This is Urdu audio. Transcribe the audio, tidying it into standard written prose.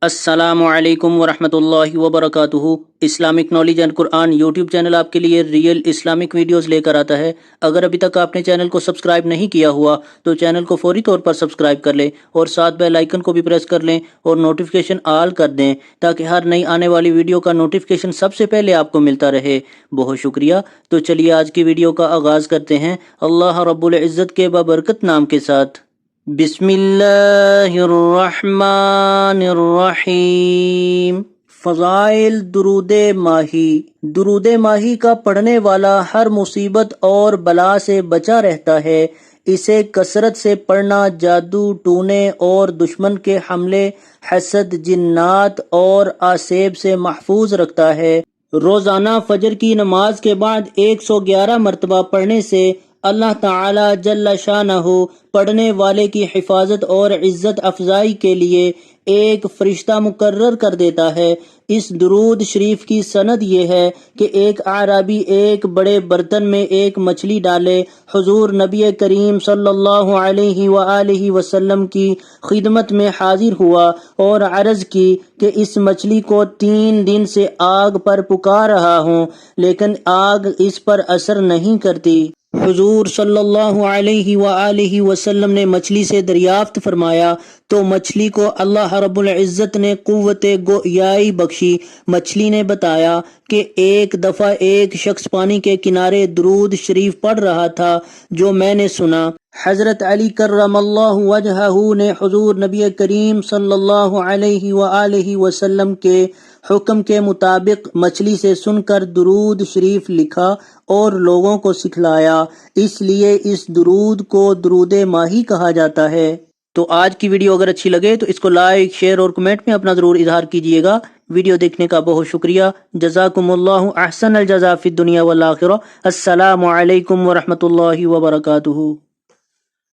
السلام علیکم ورحمۃ اللہ وبرکاتہ۔ Islamic knowledge and Quran YouTube channel آپ کے لیے ریئل اسلامک ویڈیوز لے کر آتا ہے۔ اگر ابھی تک آپ نے چینل کو سبسکرائب نہیں کیا ہوا تو چینل کو فوری طور پر سبسکرائب کر لیں اور ساتھ بیل آئیکن کو بھی پریس کر لیں اور نوٹیفیکیشن آل کر دیں تاکہ ہر نئی آنے والی ویڈیو کا نوٹیفیکیشن سب سے پہلے آپ کو ملتا رہے۔ بہت شکریہ۔ تو چلیے آج کی ویڈیو کا آغاز کرتے ہیں اللہ رب العزت کے بابرکت نام کے ساتھ۔ بسم اللہ الرحمن الرحیم۔ فضائل درود ماہی۔ درود ماہی کا پڑھنے والا ہر مصیبت اور بلا سے بچا رہتا ہے۔ اسے کثرت سے پڑھنا جادو ٹونے اور دشمن کے حملے، حسد، جنات اور آسیب سے محفوظ رکھتا ہے۔ روزانہ فجر کی نماز کے بعد 111 مرتبہ پڑھنے سے اللہ تعالی جل شانہ پڑھنے والے کی حفاظت اور عزت افزائی کے لیے ایک فرشتہ مقرر کر دیتا ہے۔ اس درود شریف کی سند یہ ہے کہ ایک اعرابی ایک بڑے برتن میں ایک مچھلی ڈالے حضور نبی کریم صلی اللہ علیہ وآلہ وسلم کی خدمت میں حاضر ہوا اور عرض کی کہ اس مچھلی کو 3 دن سے آگ پر پکار رہا ہوں لیکن آگ اس پر اثر نہیں کرتی۔ حضور صلی اللہ علیہ وآلہ وسلم نے مچھلی سے دریافت فرمایا تو مچھلی کو اللہ رب العزت نے قوت گویائی بخشی۔ مچھلی نے بتایا کہ ایک دفعہ ایک شخص پانی کے کنارے درود شریف پڑھ رہا تھا جو میں نے سنا۔ حضرت علی کرم اللہ وجہہ نے حضور نبی کریم صلی اللہ علیہ وآلہ وسلم کے حکم کے مطابق مچھلی سے سن کر درود شریف لکھا اور لوگوں کو سکھلایا، اس لیے اس درود کو درود ماہی کہا جاتا ہے۔ تو آج کی ویڈیو اگر اچھی لگے تو اس کو لائک، شیئر اور کمنٹ میں اپنا ضرور اظہار کیجیے گا۔ ویڈیو دیکھنے کا بہت شکریہ۔ جزاکم اللہ احسن الجزاء فی الدنیا والآخرہ۔ السلام علیکم ورحمۃ اللہ وبرکاتہ۔